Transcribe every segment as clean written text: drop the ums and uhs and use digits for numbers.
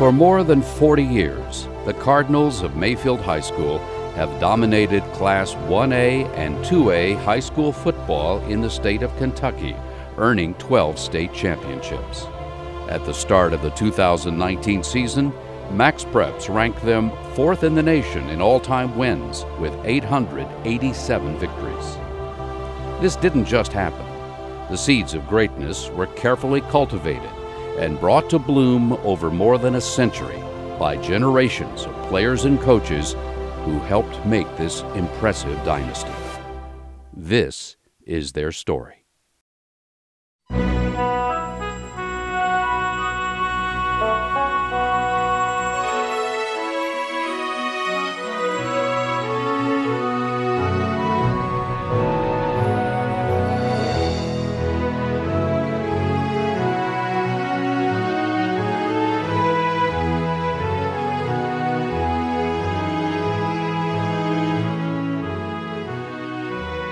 For more than 40 years, the Cardinals of Mayfield High School have dominated Class 1A and 2A high school football in the state of Kentucky, earning 12 state championships. At the start of the 2019 season, Max Preps ranked them 4th in the nation in all-time wins with 887 victories. This didn't just happen. The seeds of greatness were carefully cultivated and brought to bloom over more than a century by generations of players and coaches who helped make this impressive dynasty. This is their story.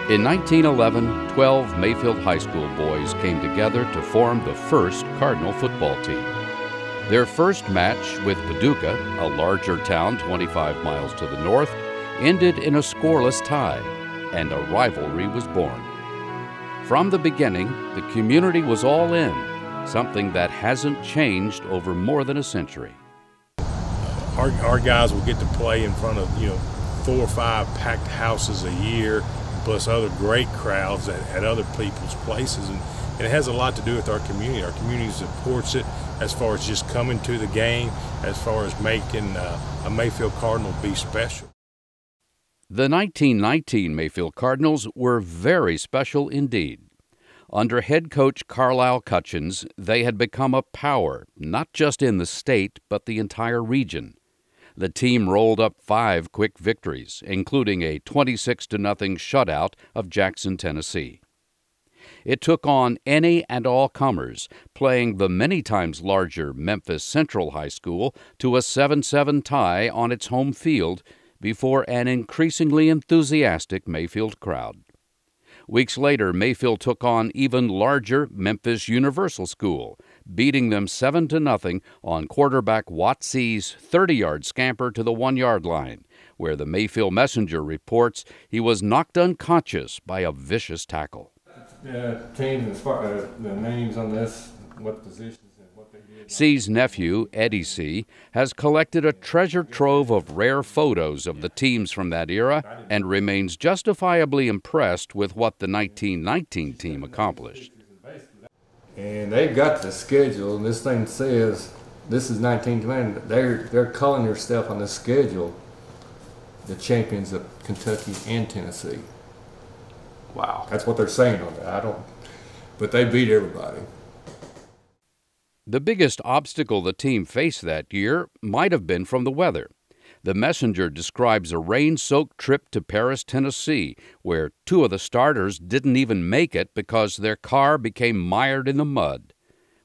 In 1911, 12 Mayfield High School boys came together to form the first Cardinal football team. Their first match with Paducah, a larger town 25 miles to the north, ended in a scoreless tie, and a rivalry was born. From the beginning, the community was all in, something that hasn't changed over more than a century. Our guys will get to play in front of 4 or 5 packed houses a year, plus other great crowds at other people's places, and it has a lot to do with our community. Our community supports it as far as just coming to the game, as far as making a Mayfield Cardinal be special. The 1919 Mayfield Cardinals were very special indeed. Under head coach Carlisle Cutchins, they had become a power, not just in the state, but the entire region. The team rolled up 5 quick victories, including a 26-0 shutout of Jackson, Tennessee. It took on any and all comers, playing the many times larger Memphis Central High School to a 7-7 tie on its home field before an increasingly enthusiastic Mayfield crowd. Weeks later, Mayfield took on even larger Memphis Universal School, beating them 7-0 on quarterback Watsey's 30-yard scamper to the 1-yard line, where the Mayfield Messenger reports he was knocked unconscious by a vicious tackle. Teams as far as the names on this, what positions and what they did. C's nephew, Eddie C., has collected a treasure trove of rare photos of the teams from that era and remains justifiably impressed with what the 1919 team accomplished. And they've got the schedule, and this thing says, this is 1920, they're calling their stuff on the schedule the champions of Kentucky and Tennessee. Wow. That's what they're saying on that. But they beat everybody. The biggest obstacle the team faced that year might have been from the weather. The Messenger describes a rain-soaked trip to Paris, Tennessee, where 2 of the starters didn't even make it because their car became mired in the mud.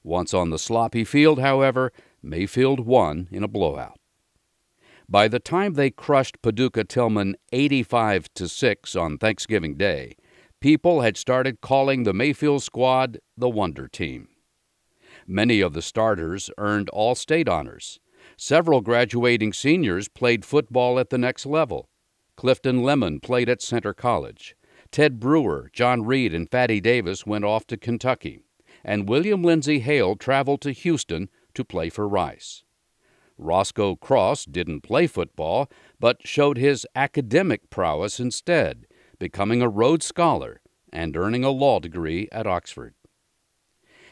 Once on the sloppy field, however, Mayfield won in a blowout. By the time they crushed Paducah-Tillman 85-6 on Thanksgiving Day, people had started calling the Mayfield squad the Wonder Team. Many of the starters earned all-state honors. Several graduating seniors played football at the next level. Clifton Lemon played at Center College. Ted Brewer, John Reed, and Fatty Davis went off to Kentucky. And William Lindsay Hale traveled to Houston to play for Rice. Roscoe Cross didn't play football, but showed his academic prowess instead, becoming a Rhodes Scholar and earning a law degree at Oxford.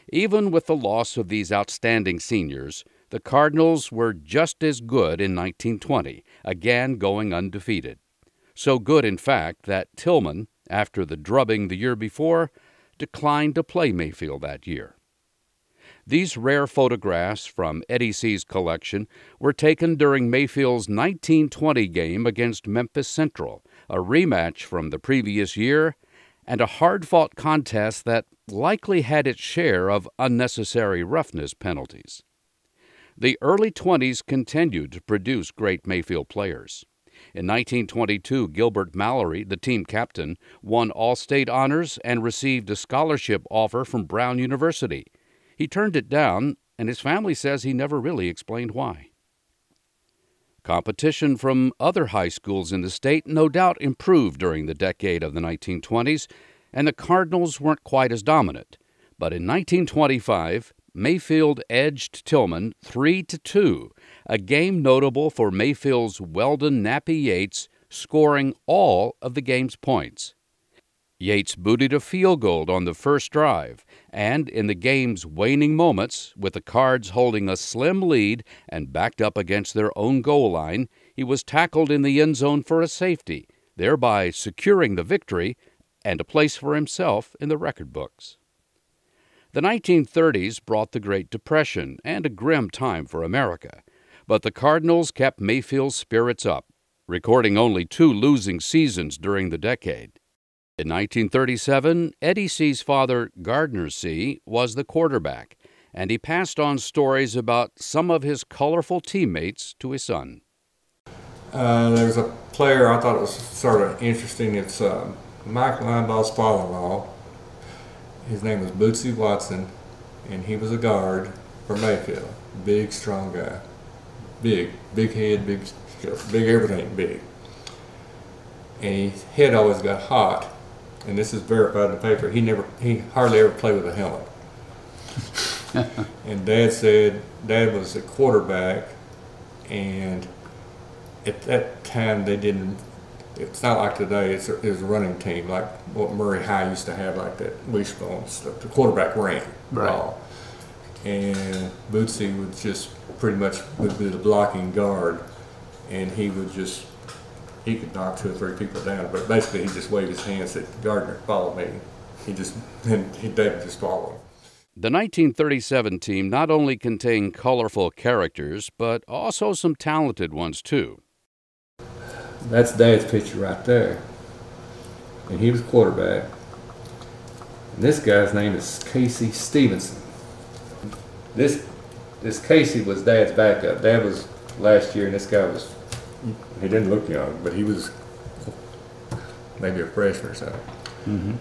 Even with the loss of these outstanding seniors, the Cardinals were just as good in 1920, again going undefeated. So good, in fact, that Tillman, after the drubbing the year before, declined to play Mayfield that year. These rare photographs from Eddie C.'s collection were taken during Mayfield's 1920 game against Memphis Central, a rematch from the previous year, and a hard-fought contest that likely had its share of unnecessary roughness penalties. The early 20s continued to produce great Mayfield players. In 1922, Gilbert Mallory, the team captain, won all-state honors and received a scholarship offer from Brown University. He turned it down and his family says he never really explained why. Competition from other high schools in the state no doubt improved during the decade of the 1920s, and the Cardinals weren't quite as dominant. But in 1925, Mayfield edged Tillman 3-2, a game notable for Mayfield's Weldon Nappy Yates scoring all of the game's points. Yates booted a field goal on the first drive, and in the game's waning moments, with the Cards holding a slim lead and backed up against their own goal line, he was tackled in the end zone for a safety, thereby securing the victory and a place for himself in the record books. The 1930s brought the Great Depression and a grim time for America, but the Cardinals kept Mayfield's spirits up, recording only 2 losing seasons during the decade. In 1937, Eddie C.'s father, Gardner C., was the quarterback, and he passed on stories about some of his colorful teammates to his son. There's a player I thought was sort of interesting. It's Mike Linebaugh's father-in-law. His name was Bootsy Watson, and he was a guard for Mayfield. Big, strong guy. Big head, big everything, big. And his head always got hot. And this is verified in the paper. He hardly ever played with a helmet. And Dad said Dad was a quarterback, and at that time they didn't. It's not like today. It was a running team like what Murray High used to have, like that wishbone stuff. The quarterback ran the ball, and Bootsy would just pretty much would be the blocking guard, and he could knock 2 or 3 people down, but basically he just waved his hand and said, "Gardner, follow me." Dad just followed. The 1937 team not only contained colorful characters, but also some talented ones too. That's Dad's picture right there, and he was quarterback. And this guy's name is Casey Stevenson. This Casey was Dad's backup. Dad was last year, and this guy was. He didn't look young, but he was maybe a freshman or something. Mm-hmm.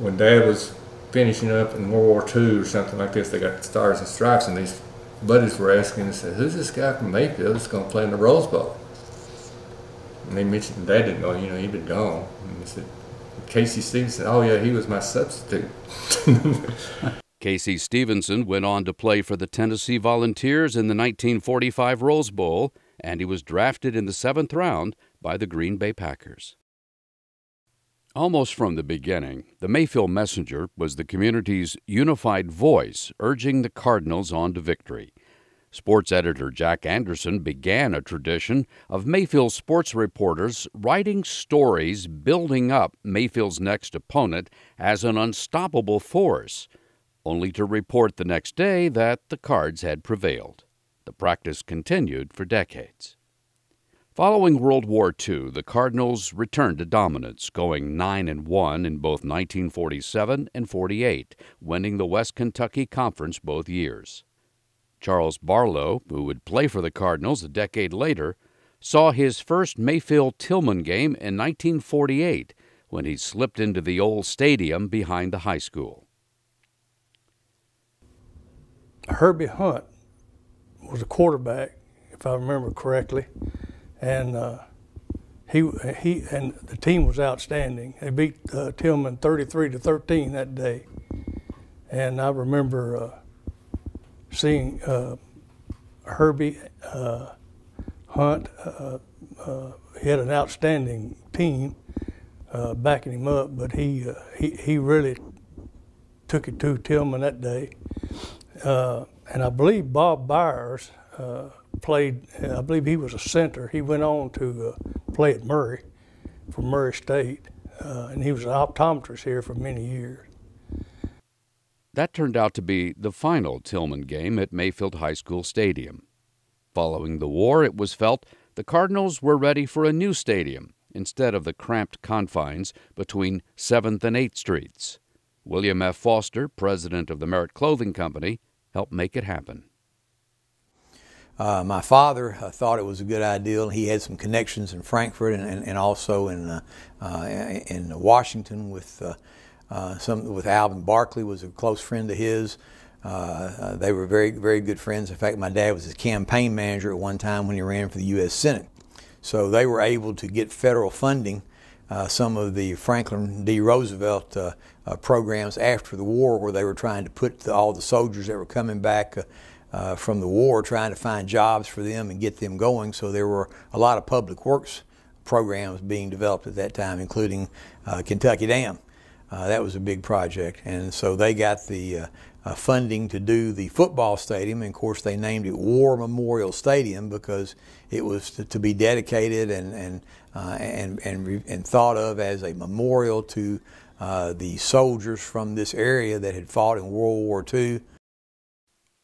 When Dad was finishing up in World War II or something like this, they got the Stars and Stripes, and these buddies were asking, and said, "Who's this guy from Mayfield that's going to play in the Rose Bowl?" And they mentioned Dad didn't know, he'd been gone. And they said, Casey Stevenson, "Oh yeah, he was my substitute." Casey Stevenson went on to play for the Tennessee Volunteers in the 1945 Rose Bowl, and he was drafted in the 7th round by the Green Bay Packers. Almost from the beginning, the Mayfield Messenger was the community's unified voice urging the Cardinals on to victory. Sports editor Jack Anderson began a tradition of Mayfield sports reporters writing stories building up Mayfield's next opponent as an unstoppable force, only to report the next day that the Cards had prevailed. The practice continued for decades. Following World War II, the Cardinals returned to dominance, going 9-1 in both 1947 and 48, winning the West Kentucky Conference both years. Charles Barlow, who would play for the Cardinals a decade later, saw his first Mayfield-Tillman game in 1948 when he slipped into the old stadium behind the high school. Herbie Hunt was a quarterback, if I remember correctly, and he and the team was outstanding. They beat Tillman 33-13 that day, and I remember seeing Herbie Hunt. He had an outstanding team backing him up, but he really took it to Tillman that day. And I believe Bob Byers played, I believe he was a center. He went on to play at Murray for Murray State, and he was an optometrist here for many years. That turned out to be the final Tillman game at Mayfield High School Stadium. Following the war, it was felt the Cardinals were ready for a new stadium instead of the cramped confines between 7th and 8th Streets. William F. Foster, president of the Merritt Clothing Company, helped make it happen. My father thought it was a good idea. He had some connections in Frankfurt and also in Washington with Alvin Barkley was a close friend of his. They were very, very good friends. In fact, my dad was his campaign manager at one time when he ran for the U.S. Senate. So they were able to get federal funding, some of the Franklin D. Roosevelt programs after the war, where they were trying to put all the soldiers that were coming back from the war, trying to find jobs for them and get them going. So there were a lot of public works programs being developed at that time, including Kentucky Dam. That was a big project, and so they got the funding to do the football stadium, and of course they named it War Memorial Stadium because it was to be dedicated and thought of as a memorial to the soldiers from this area that had fought in World War II.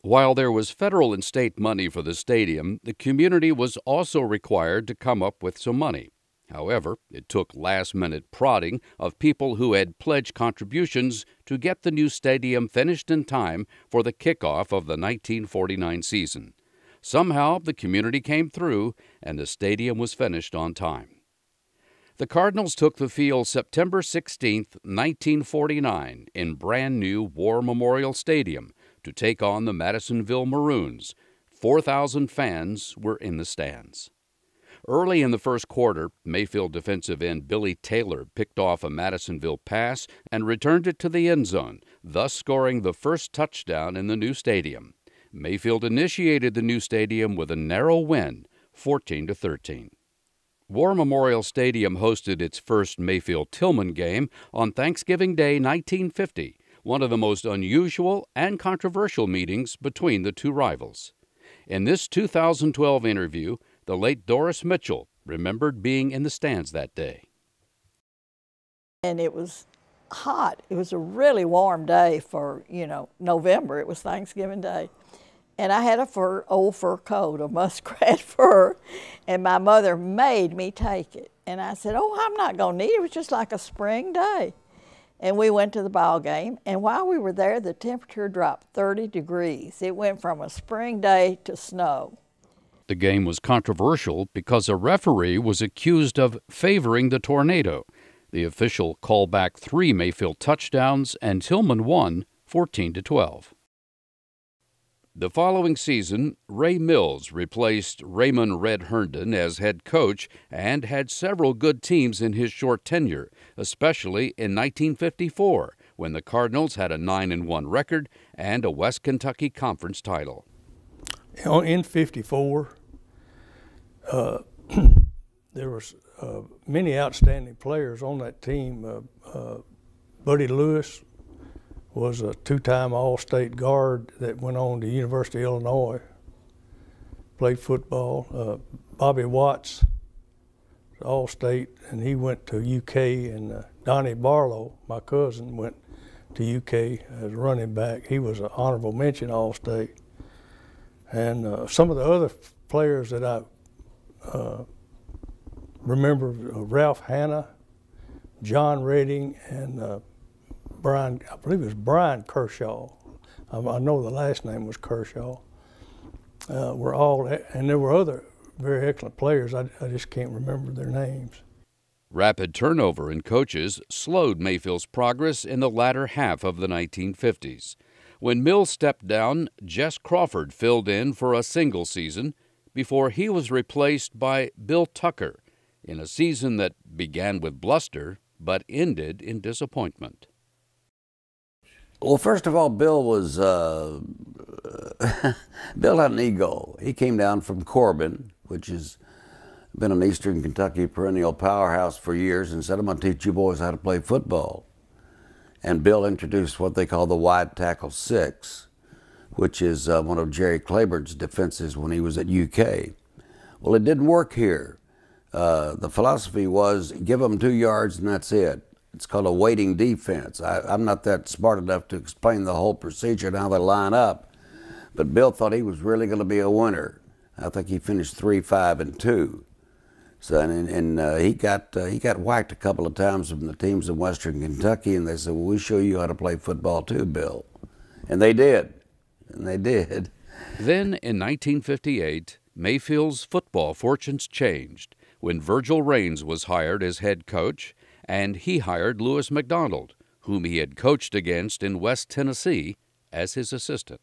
While there was federal and state money for the stadium, the community was also required to come up with some money. However, it took last-minute prodding of people who had pledged contributions to get the new stadium finished in time for the kickoff of the 1949 season. Somehow, the community came through, and the stadium was finished on time. The Cardinals took the field September 16, 1949, in brand-new War Memorial Stadium to take on the Madisonville Maroons. 4,000 fans were in the stands. Early in the first quarter, Mayfield defensive end Billy Taylor picked off a Madisonville pass and returned it to the end zone, thus scoring the first touchdown in the new stadium. Mayfield initiated the new stadium with a narrow win, 14-13. War Memorial Stadium hosted its first Mayfield-Tillman game on Thanksgiving Day 1950, one of the most unusual and controversial meetings between the two rivals. In this 2012 interview, the late Doris Mitchell remembered being in the stands that day. And it was hot. It was a really warm day for, November. It was Thanksgiving Day. And I had old fur coat, a muskrat fur, and my mother made me take it. And I said, oh, I'm not going to need it. It was just like a spring day. And we went to the ball game, and while we were there, the temperature dropped 30 degrees. It went from a spring day to snow. The game was controversial because a referee was accused of favoring the Tornado. The official called back 3 Mayfield touchdowns, and Tillman won 14-12. The following season, Ray Mills replaced Raymond Red Herndon as head coach and had several good teams in his short tenure, especially in 1954, when the Cardinals had a 9-1 record and a West Kentucky Conference title. In '54, there was many outstanding players on that team. Buddy Lewis was a 2-time All-State guard that went on to University of Illinois, played football. Bobby Watts, All-State, and he went to UK, and Donnie Barlow, my cousin, went to UK as running back. He was an honorable mention All-State. And some of the other players that I remember, Ralph Hanna, John Redding, and Brian, I believe it was Brian Kershaw. I know the last name was Kershaw. Were all, and there were other very excellent players. I just can't remember their names. Rapid turnover in coaches slowed Mayfield's progress in the latter half of the 1950s. When Mills stepped down, Jess Crawford filled in for a single season before he was replaced by Bill Tucker in a season that began with bluster but ended in disappointment. Well, first of all, Bill was Bill had an ego. He came down from Corbin, which has been an Eastern Kentucky perennial powerhouse for years, and said, I'm going to teach you boys how to play football. And Bill introduced what they call the wide tackle 6, which is one of Jerry Claiborne's defenses when he was at UK. Well, it didn't work here. The philosophy was give them 2 yards and that's it. It's called a waiting defense. I'm not that smart enough to explain the whole procedure and how they line up, but Bill thought he was really going to be a winner. I think he finished 3-5-2. So he got whacked a couple of times from the teams in Western Kentucky, and they said, well, we show you how to play football too, Bill. And they did. And they did. Then in 1958, Mayfield's football fortunes changed when Virgil Raines was hired as head coach, and he hired Lewis McDonald, whom he had coached against in West Tennessee, as his assistant.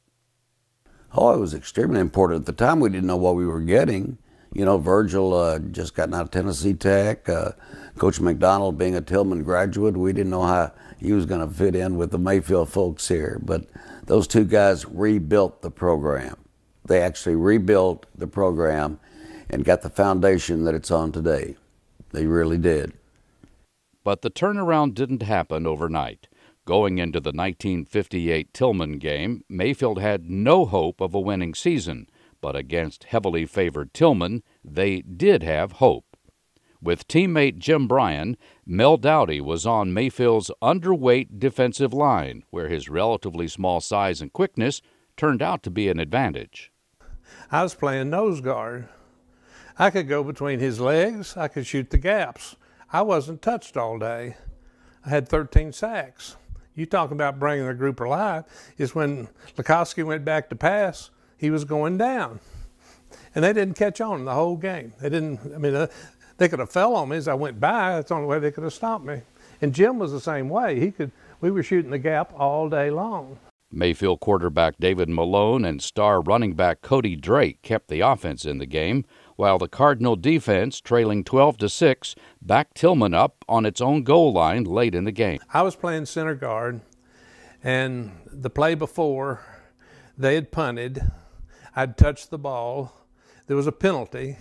Oh, it was extremely important. At the time, we didn't know what we were getting. You know, Virgil just gotten out of Tennessee Tech. Coach McDonald being a Tillman graduate, we didn't know how he was going to fit in with the Mayfield folks here. But those two guys rebuilt the program. They actually rebuilt the program and got the foundation that it's on today. They really did. But the turnaround didn't happen overnight. Going into the 1958 Tillman game, Mayfield had no hope of a winning season, but against heavily favored Tillman, they did have hope. With teammate Jim Bryan, Mel Dowdy was on Mayfield's underweight defensive line, where his relatively small size and quickness turned out to be an advantage. I was playing nose guard. I could go between his legs. I could shoot the gaps. I wasn't touched all day. I had 13 sacks. You talk about bringing the group alive is when Lukowski went back to pass, he was going down. And they didn't catch on the whole game. They didn't, I mean, they could have fell on me as I went by. That's the only way they could have stopped me. And Jim was the same way. We were shooting the gap all day long. Mayfield quarterback David Malone and star running back Cody Drake kept the offense in the game, while the Cardinal defense, trailing 12-6, backed Tillman up on its own goal line late in the game. I was playing center guard, and the play before, they had punted. I'd touched the ball. There was a penalty,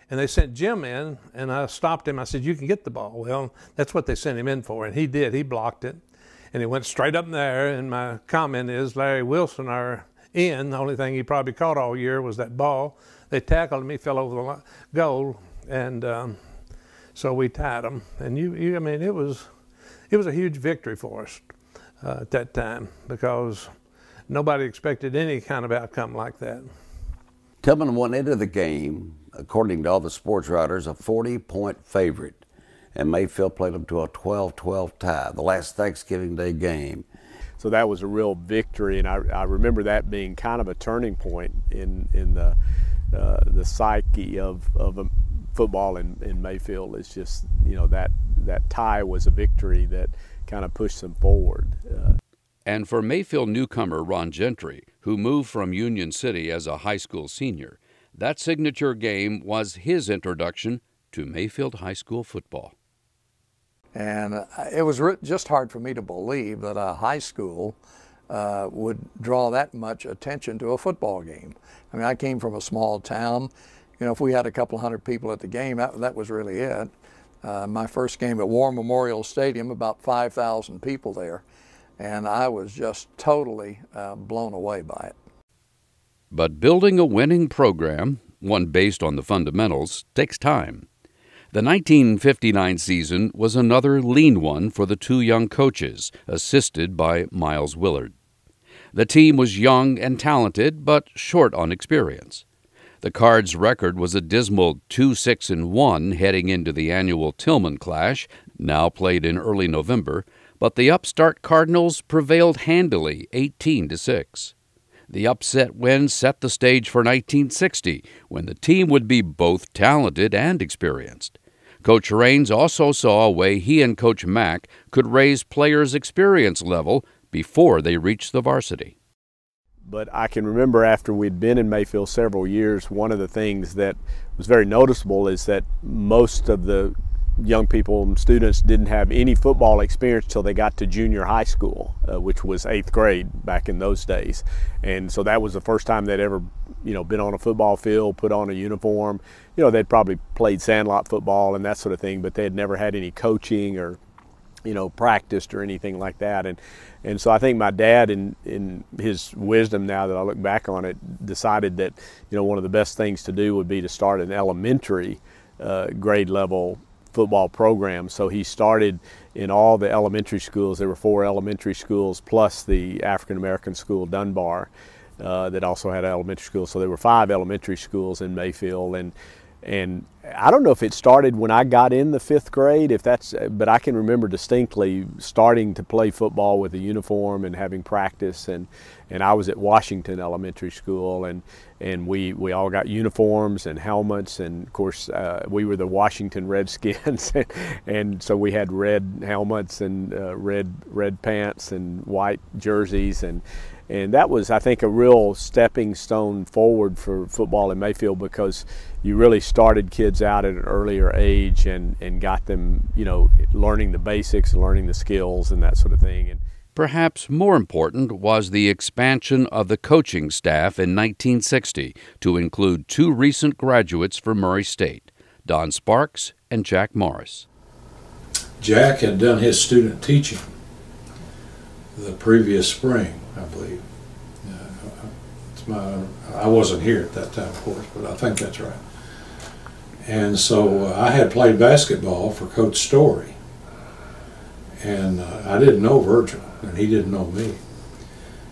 and they sent Jim in, and I stopped him. I said, "You can get the ball." Well, that's what they sent him in for, and he did. He blocked it, and he went straight up there, and my comment is Larry Wilson, our end, the only thing he probably caught all year was that ball. They tackled him. He fell over the goal, and so we tied him. And I mean, it was a huge victory for us at that time because nobody expected any kind of outcome like that. Tillman went into the game, according to all the sports writers, a 40-point favorite, and Mayfield played them to a 12-12 tie, the last Thanksgiving Day game. So that was a real victory, and I remember that being kind of a turning point in the psyche of football in Mayfield. It's just, you know, that tie was a victory that kind of pushed them forward. And for Mayfield newcomer Ron Gentry, who moved from Union City as a high school senior, that signature game was his introduction to Mayfield High School football. And it was just hard for me to believe that a high school would draw that much attention to a football game. I mean, I came from a small town. You know, if we had a couple hundred people at the game, that was really it. My first game at War Memorial Stadium, about 5,000 people there. And I was just totally blown away by it. But building a winning program, one based on the fundamentals, takes time. The 1959 season was another lean one for the two young coaches, assisted by Miles Willard. The team was young and talented, but short on experience. The Cards' record was a dismal 2-6-1 heading into the annual Tillman clash, now played in early November, but the upstart Cardinals prevailed handily 18-6. The upset win set the stage for 1960, when the team would be both talented and experienced. Coach Raines also saw a way he and Coach Mack could raise players' experience level before they reached the varsity. But I can remember after we'd been in Mayfield several years, one of the things that was very noticeable is that most of the young people and students didn't have any football experience till they got to junior high school, which was 8th grade back in those days. And so that was the first time they'd ever, you know, been on a football field, put on a uniform. You know, they'd probably played sandlot football and that sort of thing, but they had never had any coaching or, you know, practiced or anything like that. And so I think my dad, in his wisdom now that I look back on it, decided that, you know, one of the best things to do would be to start an elementary grade level football program. So he started in all the elementary schools. There were 4 elementary schools plus the African American school Dunbar that also had an elementary school. So there were 5 elementary schools in Mayfield, and I don't know if it started when I got in the 5th grade, but I can remember distinctly starting to play football with a uniform and having practice, and I was at Washington Elementary School, and we all got uniforms and helmets, and of course we were the Washington Redskins, and so we had red helmets and red pants and white jerseys, and And that was, I think, a real stepping stone forward for football in Mayfield, because you really started kids out at an earlier age and got them, you know, learning the basics and learning the skills and that sort of thing. And perhaps more important was the expansion of the coaching staff in 1960 to include two recent graduates from Murray State, Don Sparks and Jack Morris. Jack had done his student teaching the previous spring, I believe. I wasn't here at that time, of course, but I think that's right. And so I had played basketball for Coach Story, and I didn't know Virgil, and he didn't know me.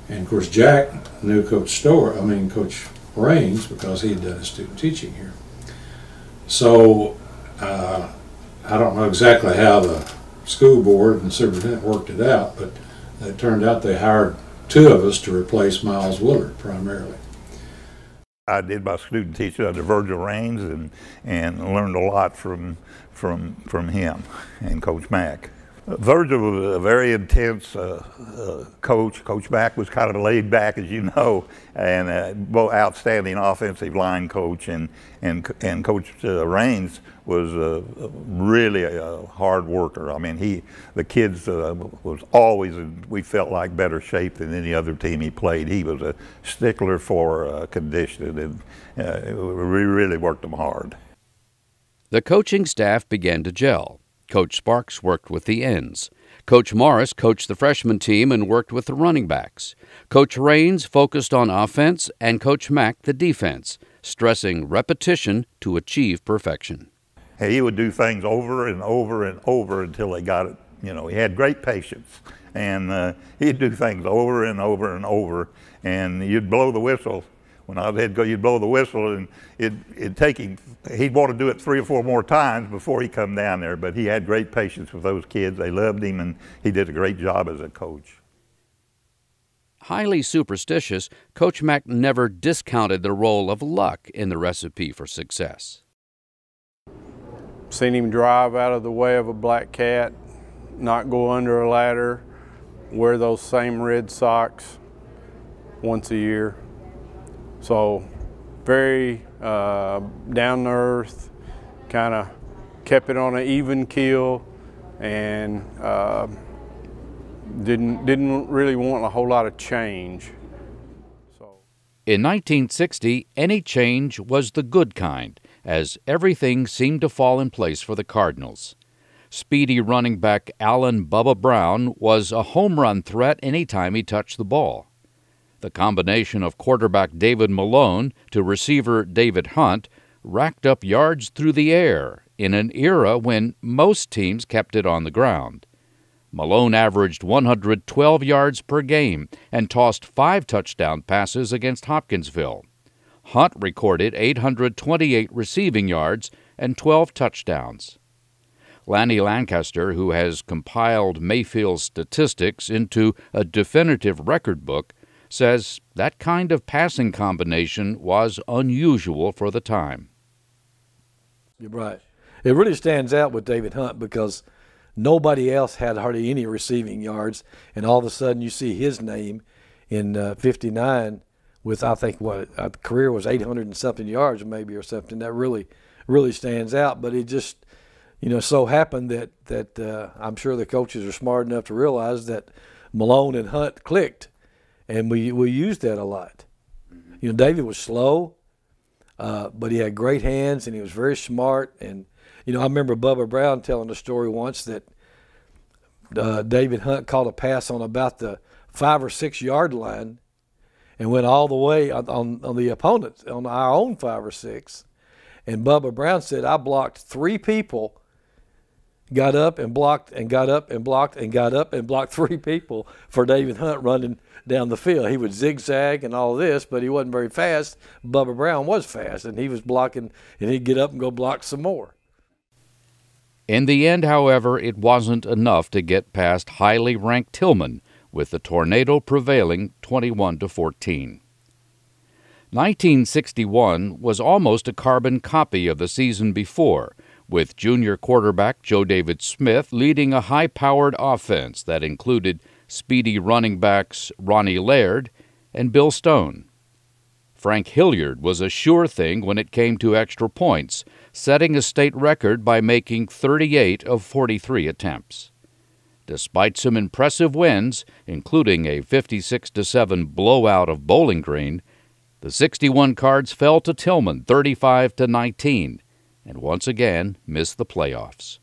And of course, Jack knew Coach Raines, because he had done his student teaching here. So I don't know exactly how the school board and superintendent worked it out, but it turned out they hired two of us to replace Miles Willard primarily. I did my student teaching under Virgil Raines and learned a lot from him and Coach Mack. Virgil was a very intense coach. Coach Mack was kind of laid back, as you know, and both outstanding offensive line coach, and Coach Raines was really a hard worker. I mean, the kids was always we felt like better shape than any other team he played. He was a stickler for conditioning, and we really worked them hard. The coaching staff began to gel. Coach Sparks worked with the ends. Coach Morris coached the freshman team and worked with the running backs. Coach Raines focused on offense, and Coach Mack the defense, stressing repetition to achieve perfection. He would do things over and over and over until they got it. You know, he had great patience, and he'd do things over and over and over, and you'd blow the whistle. When I was head coach, you'd blow the whistle, and it'd take him. He'd want to do it 3 or 4 more times before he come down there. But he had great patience with those kids. They loved him, and he did a great job as a coach. Highly superstitious, Coach Mack never discounted the role of luck in the recipe for success. Seen him drive out of the way of a black cat, not go under a ladder, wear those same red socks once a year. So very down to earth, kind of kept it on an even keel, and didn't really want a whole lot of change. In 1960, any change was the good kind, as everything seemed to fall in place for the Cardinals. Speedy running back Allen Bubba Brown was a home run threat any time he touched the ball. The combination of quarterback David Malone to receiver David Hunt racked up yards through the air in an era when most teams kept it on the ground. Malone averaged 112 yards per game and tossed 5 touchdown passes against Hopkinsville. Hunt recorded 828 receiving yards and 12 touchdowns. Lanny Lancaster, who has compiled Mayfield's statistics into a definitive record book, says that kind of passing combination was unusual for the time. You're right. It really stands out with David Hunt because nobody else had hardly any receiving yards, and all of a sudden you see his name in 59 with, I think, the career was 800 and something yards maybe or something. That really stands out, but it just, so happened that I'm sure the coaches are smart enough to realize that Malone and Hunt clicked. And we used that a lot. David was slow, but he had great hands, and he was very smart. And, I remember Bubba Brown telling a story once that David Hunt caught a pass on about the 5 or 6 yard line and went all the way on the opponent's, on our own 5 or 6. And Bubba Brown said, I blocked 3 people, got up and blocked and got up and blocked and got up and blocked 3 people for David Hunt running down the field. He would zigzag and all this, but he wasn't very fast. Bubba Brown was fast, and he was blocking, and he'd get up and go block some more. In the end, however, it wasn't enough to get past highly ranked Tillman, with the Tornado prevailing 21-14. 1961 was almost a carbon copy of the season before, with junior quarterback Joe David Smith leading a high-powered offense that included speedy running backs Ronnie Laird and Bill Stone. Frank Hilliard was a sure thing when it came to extra points, setting a state record by making 38 of 43 attempts. Despite some impressive wins, including a 56-7 blowout of Bowling Green, the 61 Cards fell to Tillman 35-19 and once again missed the playoffs.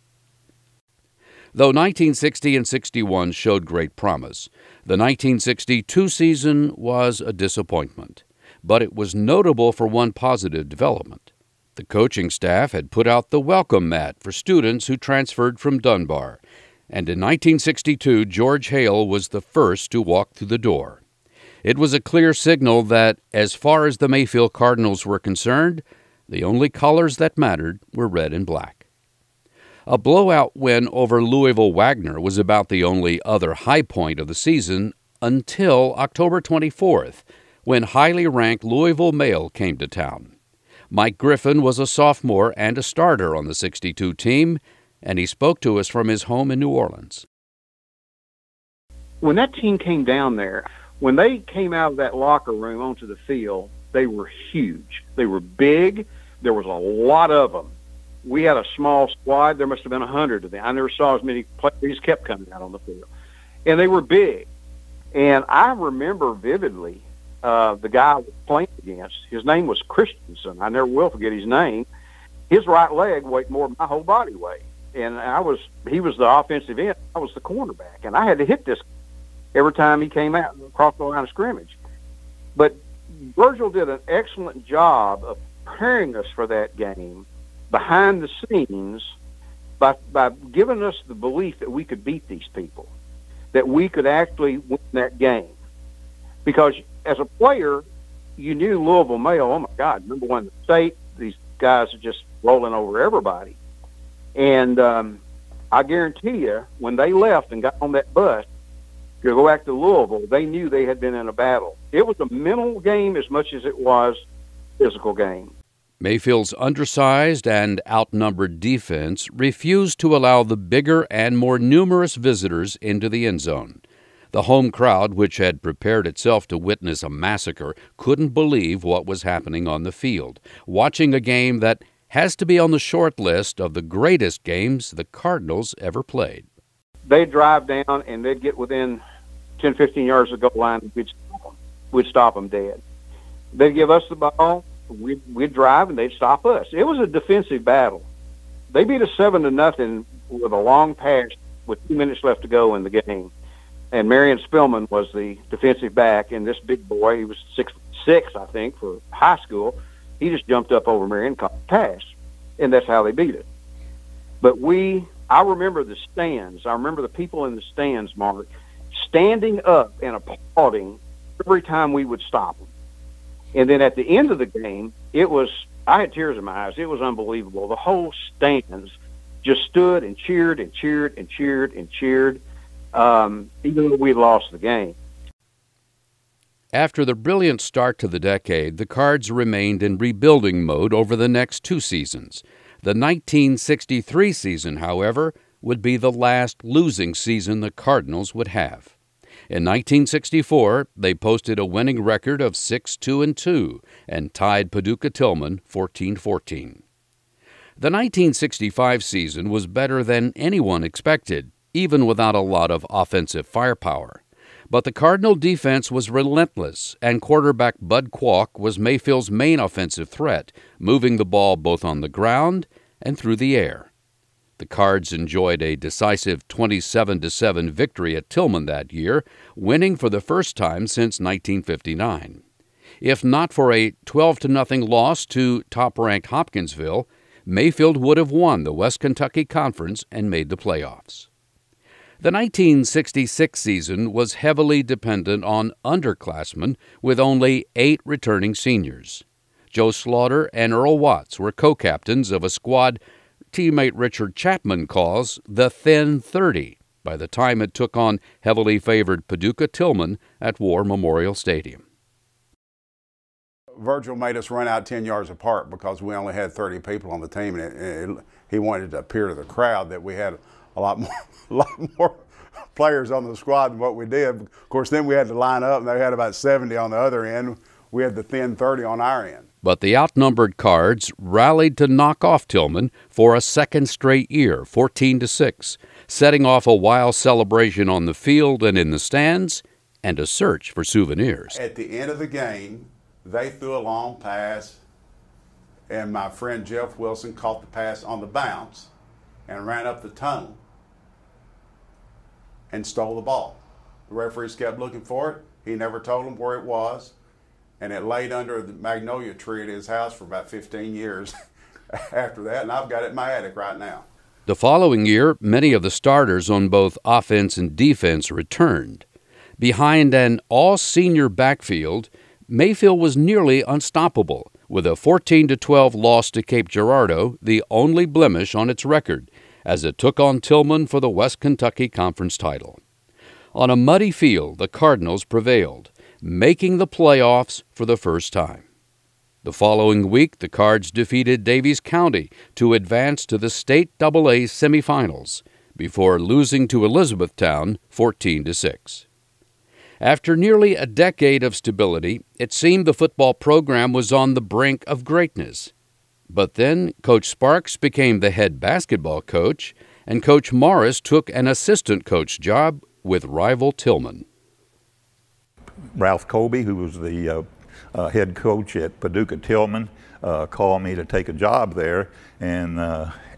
Though 1960 and 61 showed great promise, the 1962 season was a disappointment. But it was notable for one positive development. The coaching staff had put out the welcome mat for students who transferred from Dunbar, and in 1962 George Hale was the first to walk through the door. It was a clear signal that, as far as the Mayfield Cardinals were concerned, the only colors that mattered were red and black. A blowout win over Louisville Wagner was about the only other high point of the season until October 24th, when highly ranked Louisville Male came to town. Mike Griffin was a sophomore and a starter on the 62 team, and he spoke to us from his home in New Orleans. When that team came down there, when they came out of that locker room onto the field, they were huge. They were big. There was a lot of them. We had a small squad. There must have been 100 of them. I never saw as many players. They just kept coming out on the field. And they were big. And I remember vividly the guy I was playing against. His name was Christensen. I never will forget his name. His right leg weighed more than my whole body weight. And he was the offensive end. I was the cornerback. And I had to hit this every time he came out across the line of scrimmage. But Virgil did an excellent job of preparing us for that game behind the scenes by giving us the belief that we could beat these people, that we could actually win that game. Because as a player, you knew Louisville Male, oh my God, number one in the state. These guys are just rolling over everybody. And I guarantee you, when they left and got on that bus to go back to Louisville, they knew they had been in a battle. It was a mental game as much as it was a physical game. Mayfield's undersized and outnumbered defense refused to allow the bigger and more numerous visitors into the end zone. The home crowd, which had prepared itself to witness a massacre, couldn't believe what was happening on the field, watching a game that has to be on the short list of the greatest games the Cardinals ever played. They'd drive down and they'd get within 10, 15 yards of the goal line, and we'd stop them dead. They'd give us the ball, we'd drive, and they'd stop us. It was a defensive battle. They beat us 7-0 with a long pass with 2 minutes left to go in the game. And Marion Spillman was the defensive back, and this big boy, he was 6'6", I think, for high school. He just jumped up over Marion and caught the pass, and that's how they beat it. But I remember the stands. I remember the people in the stands, Mark, standing up and applauding every time we would stop them. And then at the end of the game, I had tears in my eyes. It was unbelievable. The whole stands just stood and cheered and cheered and cheered and cheered. Even though we lost the game. After the brilliant start to the decade, the Cards remained in rebuilding mode over the next 2 seasons. The 1963 season, however, would be the last losing season the Cardinals would have. In 1964, they posted a winning record of 6-2-2 and tied Paducah Tillman 14-14. The 1965 season was better than anyone expected, even without a lot of offensive firepower. But the Cardinal defense was relentless, and quarterback Bud Kwok was Mayfield's main offensive threat, moving the ball both on the ground and through the air. The Cards enjoyed a decisive 27-7 victory at Tillman that year, winning for the first time since 1959. If not for a 12-0 loss to top-ranked Hopkinsville, Mayfield would have won the West Kentucky Conference and made the playoffs. The 1966 season was heavily dependent on underclassmen, with only 8 returning seniors. Joe Slaughter and Earl Watts were co-captains of a squad teammate Richard Chapman calls the Thin 30 by the time it took on heavily favored Paducah Tillman at War Memorial Stadium. Virgil made us run out 10 yards apart because we only had 30 people on the team, and he wanted to appear to the crowd that we had a lot more players on the squad than what we did. Of course, then we had to line up, and they had about 70 on the other end. We had the thin 30 on our end. But the outnumbered Cards rallied to knock off Tillman for a second straight year, 14-6, setting off a wild celebration on the field and in the stands, and a search for souvenirs. At the end of the game, they threw a long pass, and my friend Jeff Wilson caught the pass on the bounce and ran up the tunnel and stole the ball. The referees kept looking for it. He never told them where it was, and it laid under the magnolia tree at his house for about 15 years after that, and I've got it in my attic right now. The following year, many of the starters on both offense and defense returned. Behind an all-senior backfield, Mayfield was nearly unstoppable, with a 14-12 loss to Cape Girardeau, the only blemish on its record, as it took on Tillman for the West Kentucky Conference title. On a muddy field, the Cardinals prevailed, making the playoffs for the first time. The following week, the Cards defeated Daviess County to advance to the State AA semifinals, before losing to Elizabethtown 14-6. After nearly a decade of stability, it seemed the football program was on the brink of greatness. But then Coach Sparks became the head basketball coach, and Coach Morris took an assistant coach job with rival Tillman. Ralph Colby, who was the head coach at Paducah Tillman, called me to take a job there, and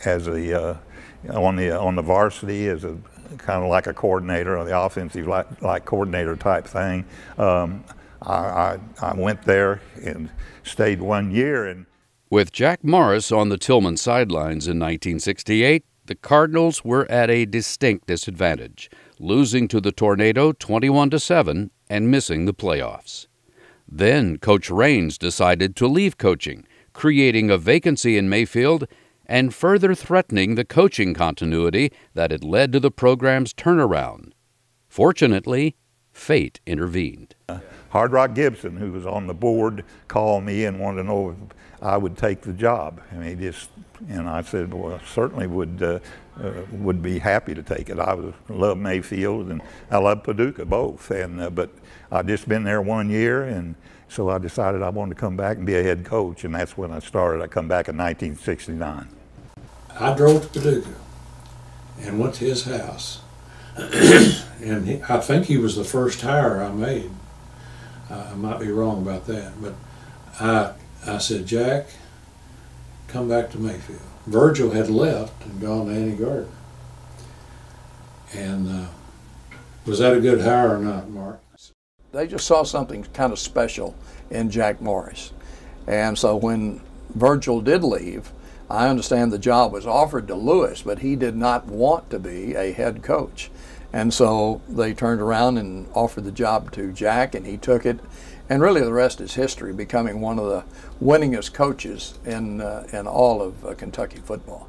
as a on the varsity as a kind of like a coordinator, or the offensive like coordinator type thing. I went there and stayed 1 year. And with Jack Morris on the Tillman sidelines in 1968, the Cardinals were at a distinct disadvantage, losing to the Tornado 21-7 and missing the playoffs. Then Coach Raines decided to leave coaching, creating a vacancy in Mayfield and further threatening the coaching continuity that had led to the program's turnaround. Fortunately, fate intervened. Hard Rock Gibson, who was on the board, called me and wanted to know if I would take the job. And I said, well, I certainly would be happy to take it. I love Mayfield and I love Paducah both. But I'd just been there 1 year, and so I decided I wanted to come back and be a head coach, and that's when I started. I come back in 1969. I drove to Paducah and went to his house, and I think he was the first hire I made. I might be wrong about that, but I said, Jack, come back to Mayfield. Virgil had left and gone to Annie Gardner. And was that a good hire or not, Mark? They just saw something kind of special in Jack Morris. And so when Virgil did leave, I understand the job was offered to Lewis, but he did not want to be a head coach. And so they turned around and offered the job to Jack, and he took it. And really the rest is history, becoming one of the winningest coaches in all of Kentucky football.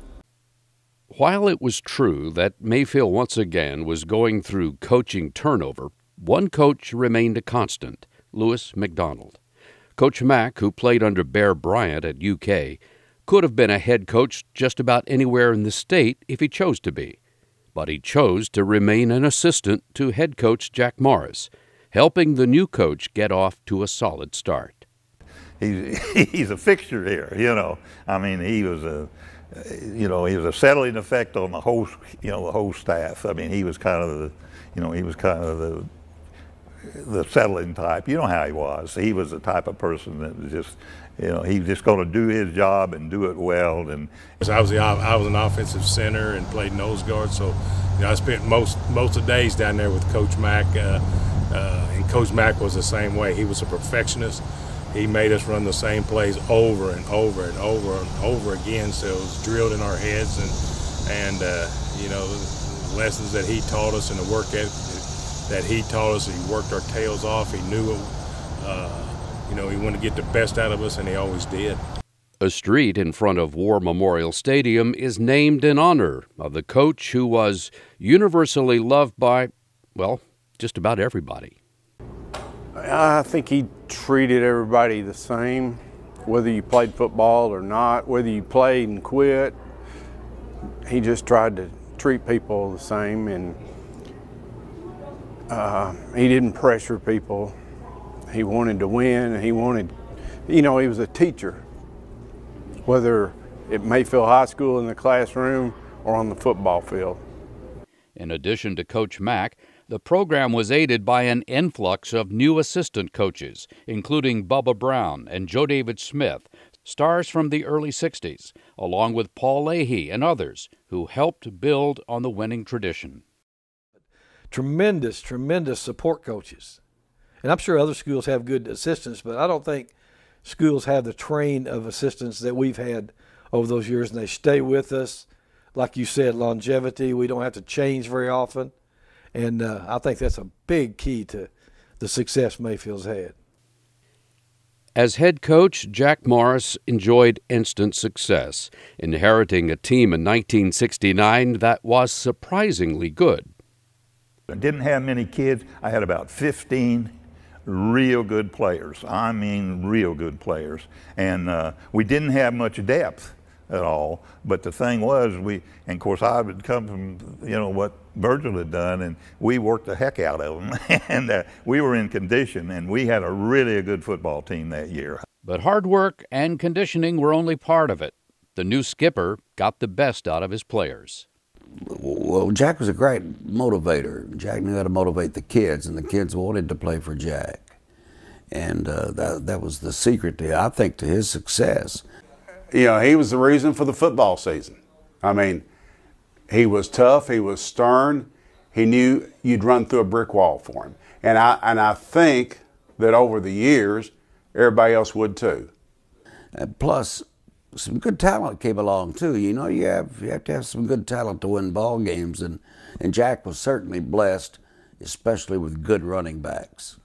While it was true that Mayfield once again was going through coaching turnover, one coach remained a constant, Lewis McDonald. Coach Mack, who played under Bear Bryant at UK, could have been a head coach just about anywhere in the state if he chose to be. But he chose to remain an assistant to head coach Jack Morris, helping the new coach get off to a solid start. He's a fixture here, you know. I mean, he was a settling effect on the whole staff. I mean, he was kind of the settling type. You know how he was. He was the type of person that was just, he was just going to do his job and do it well. And I was an offensive center and played nose guard, so I spent most of the days down there with Coach Mack. And Coach Mack was the same way. He was a perfectionist. He made us run the same plays over and over and over and over again, so it was drilled in our heads. And the lessons that he taught us and the work ethic that he taught us, he worked our tails off. He knew it. He wanted to get the best out of us, and he always did. A street in front of War Memorial Stadium is named in honor of the coach who was universally loved by, well, just about everybody. I think he treated everybody the same, whether you played football or not, whether you played and quit. He just tried to treat people the same, and He didn't pressure people. He wanted to win, and he wanted, he was a teacher, whether at Mayfield High School in the classroom or on the football field. In addition to Coach Mack, the program was aided by an influx of new assistant coaches, including Bubba Brown and Joe David Smith, stars from the early 60s, along with Paul Leahy and others who helped build on the winning tradition. Tremendous support coaches. And I'm sure other schools have good assistants, but I don't think schools have the train of assistants that we've had over those years, and they stay with us. Like you said, longevity, we don't have to change very often. And I think that's a big key to the success Mayfield's had. As head coach, Jack Morris enjoyed instant success, inheriting a team in 1969 that was surprisingly good. I didn't have many kids. I had about 15 real good players. I mean real good players. And we didn't have much depth at all. But the thing was, and of course I would come from, what Virgil had done, and we worked the heck out of them. And we were in condition, and we had a really good football team that year. But hard work and conditioning were only part of it. The new skipper got the best out of his players. Well, Jack was a great motivator. Jack knew how to motivate the kids, and the kids wanted to play for Jack. And that was the secret, I think, to his success. He was the reason for the football season. I mean, he was tough, he was stern, he knew you'd run through a brick wall for him. And I think that over the years, everybody else would too. Plus, some good talent came along too. You have to have some good talent to win ball games, and Jack was certainly blessed, especially with good running backs.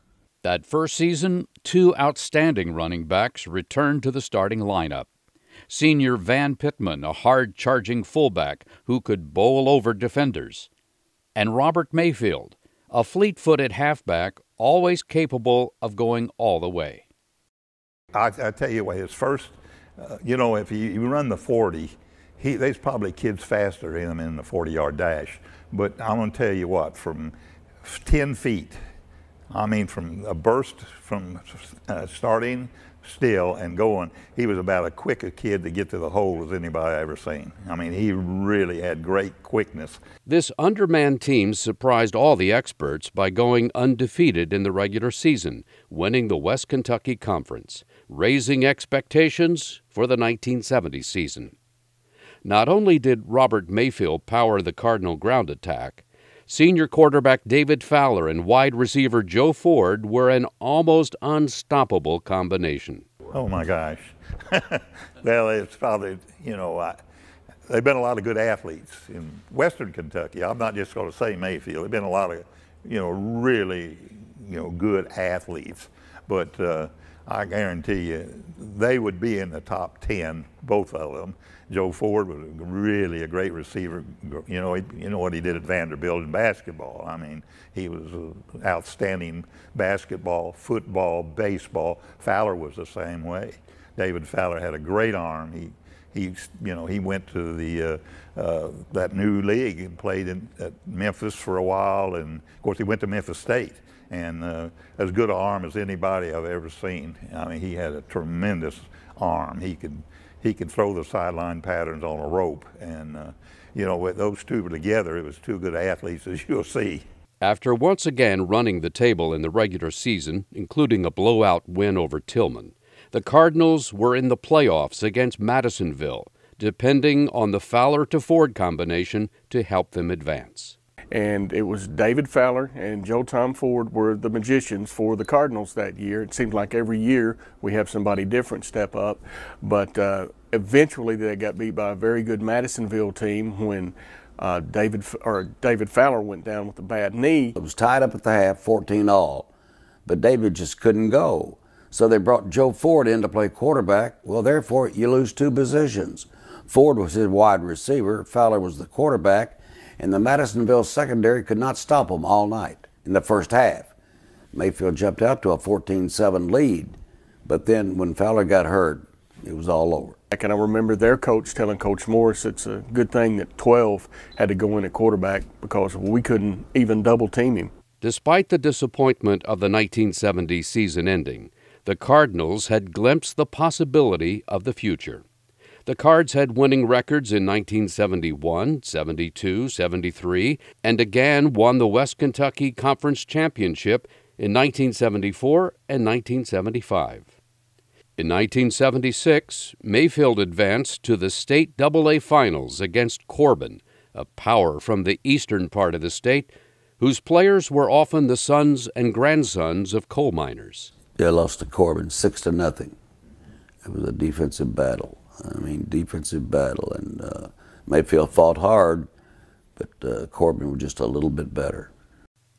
That first season, 2 outstanding running backs returned to the starting lineup. Senior Van Pittman, a hard-charging fullback who could bowl over defenders, and Robert Mayfield, a fleet-footed halfback always capable of going all the way. I tell you what, his first, if you run the 40, there's probably kids faster in him in the 40-yard dash. But I'm going to tell you what, from 10 feet, from a burst from starting still and going, he was about as quick a kid to get to the hole as anybody I ever seen. He really had great quickness. This undermanned team surprised all the experts by going undefeated in the regular season, winning the West Kentucky Conference, raising expectations for the 1970 season. Not only did Robert Mayfield power the Cardinal ground attack, senior quarterback David Fowler and wide receiver Joe Ford were an almost unstoppable combination. Oh my gosh. Well, it's probably, they've been a lot of good athletes in Western Kentucky. I'm not just going to say Mayfield. There've been a lot of, really, good athletes. But I guarantee you, they would be in the top 10, both of them. Joe Ford was really a great receiver. You know what he did at Vanderbilt in basketball. He was an outstanding basketball, football, baseball. Fowler was the same way. David Fowler had a great arm. He went to the that new league and played at Memphis for a while, and of course he went to Memphis State. And as good an arm as anybody I've ever seen. He had a tremendous arm. He could throw the sideline patterns on a rope. And, with those two together, it was 2 good athletes, as you'll see. After once again running the table in the regular season, including a blowout win over Tillman, the Cardinals were in the playoffs against Madisonville, depending on the Fowler to Ford combination to help them advance. And it was David Fowler and Joe Tom Ford were the magicians for the Cardinals that year. It seems like every year we have somebody different step up. But eventually they got beat by a very good Madisonville team when David Fowler went down with a bad knee. It was tied up at the half, 14-all, but David just couldn't go. So they brought Joe Ford in to play quarterback. Well, therefore, you lose 2 positions. Ford was his wide receiver, Fowler was the quarterback, and the Madisonville secondary could not stop them all night in the first half. Mayfield jumped out to a 14-7 lead, but then when Fowler got hurt, it was all over. And I remember their coach telling Coach Morris it's a good thing that 12 had to go in at quarterback because we couldn't even double team him. Despite the disappointment of the 1970 season ending, the Cardinals had glimpsed the possibility of the future. The Cards had winning records in 1971, 72, 73, and again won the West Kentucky Conference Championship in 1974 and 1975. In 1976, Mayfield advanced to the state AA finals against Corbin, a power from the eastern part of the state, whose players were often the sons and grandsons of coal miners. They lost to Corbin 6-0. It was a defensive battle. Defensive battle, and Mayfield fought hard, but Corbin was just a little bit better.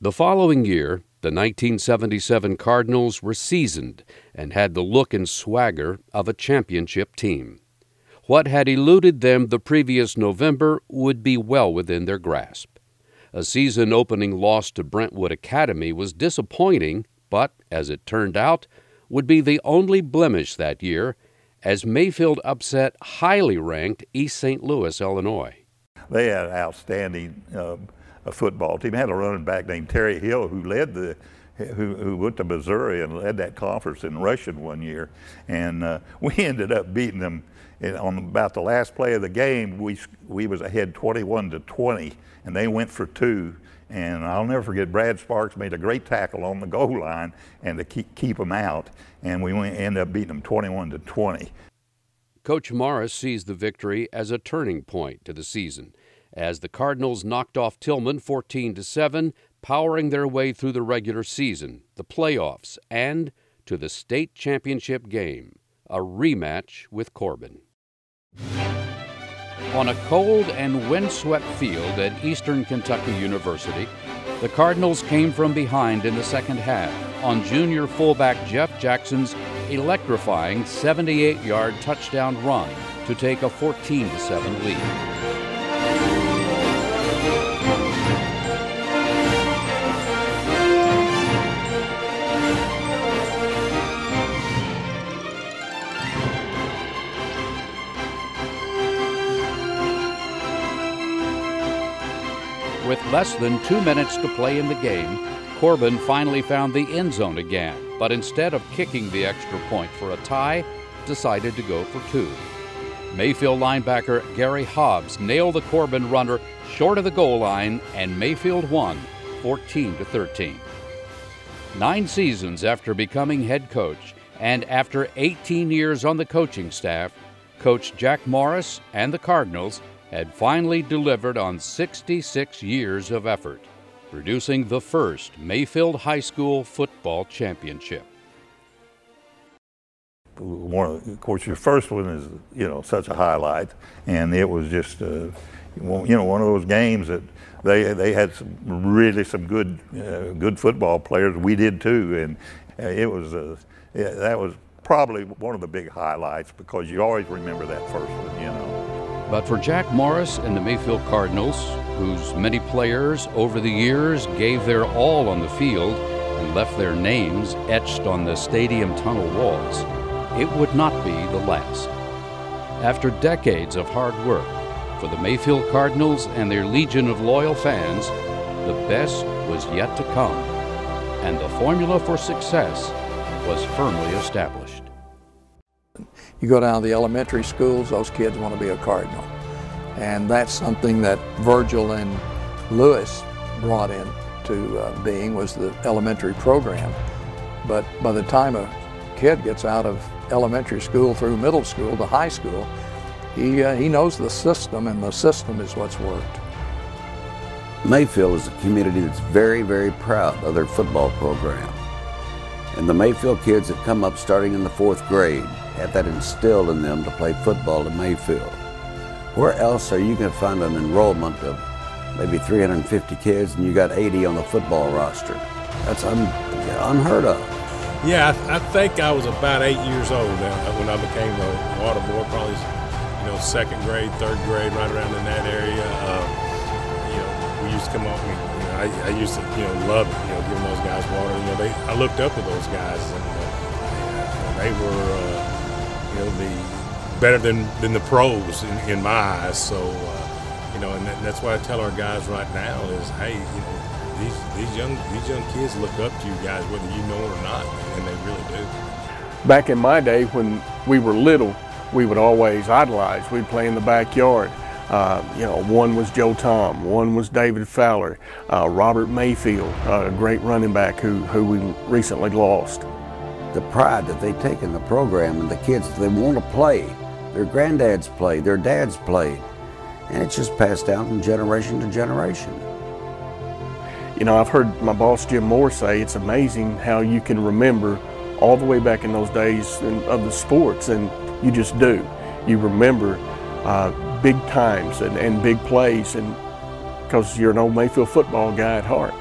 The following year, the 1977 Cardinals were seasoned and had the look and swagger of a championship team. What had eluded them the previous November would be well within their grasp. A season-opening loss to Brentwood Academy was disappointing, but, as it turned out, would be the only blemish that year, as Mayfield upset highly ranked East St. Louis, Illinois. They had an outstanding football team. They had a running back named Terry Hill who went to Missouri and led that conference in rushing one year. And we ended up beating them on about the last play of the game. We was ahead 21-20, and they went for 2. And I'll never forget, Brad Sparks made a great tackle on the goal line and to keep them out, and we ended up beating them 21-20. Coach Morris sees the victory as a turning point to the season, as the Cardinals knocked off Tillman 14-7, powering their way through the regular season, the playoffs, and to the state championship game, a rematch with Corbin. On a cold and windswept field at Eastern Kentucky University, the Cardinals came from behind in the second half on junior fullback Jeff Jackson's electrifying 78-yard touchdown run to take a 14-7 lead. With less than 2 minutes to play in the game, Corbin finally found the end zone again, but instead of kicking the extra point for a tie, decided to go for 2. Mayfield linebacker Gary Hobbs nailed the Corbin runner short of the goal line, and Mayfield won 14-13. 9 seasons after becoming head coach, and after 18 years on the coaching staff, Coach Jack Morris and the Cardinals had finally delivered on 66 years of effort, producing the first Mayfield High School Football Championship. Of course, your first one is, such a highlight, and it was just, one of those games that they had some good football players. We did too, and that was probably one of the big highlights because you always remember that first one, But for Jack Morris and the Mayfield Cardinals, whose many players over the years gave their all on the field and left their names etched on the stadium tunnel walls, it would not be the last. After decades of hard work, for the Mayfield Cardinals and their legion of loyal fans, the best was yet to come, and the formula for success was firmly established. You go down to the elementary schools, those kids want to be a Cardinal. And that's something that Virgil and Lewis brought into being, was the elementary program. But by the time a kid gets out of elementary school through middle school to high school, he knows the system, and the system is what's worked. Mayfield is a community that's very, very proud of their football program. And the Mayfield kids that come up starting in the 4th grade have that instilled in them to play football at Mayfield. Where else are you going to find an enrollment of maybe 350 kids and you got 80 on the football roster? That's unheard of. Yeah, I think I was about 8 years old when I became a water boy, probably 2nd grade, 3rd grade, right around in that area. We used to come up and I used to love it, giving those guys water. I looked up to those guys, and they were better than the pros in my eyes. So and that's what I tell our guys right now is, hey, these young kids look up to you guys, whether you know it or not, and they really do. Back in my day, when we were little, we would always idolize. We'd play in the backyard. You know, one was Joe Tom, one was David Fowler, Robert Mayfield, a great running back who we recently lost. The pride that they take in the program and the kids, they want to play. Their granddads played, their dads played, and it's just passed down from generation to generation. You know, I've heard my boss Jim Moore say it's amazing how you can remember all the way back in those days of the sports, and you just do. You remember big times and big plays, and because you're an old Mayfield football guy at heart.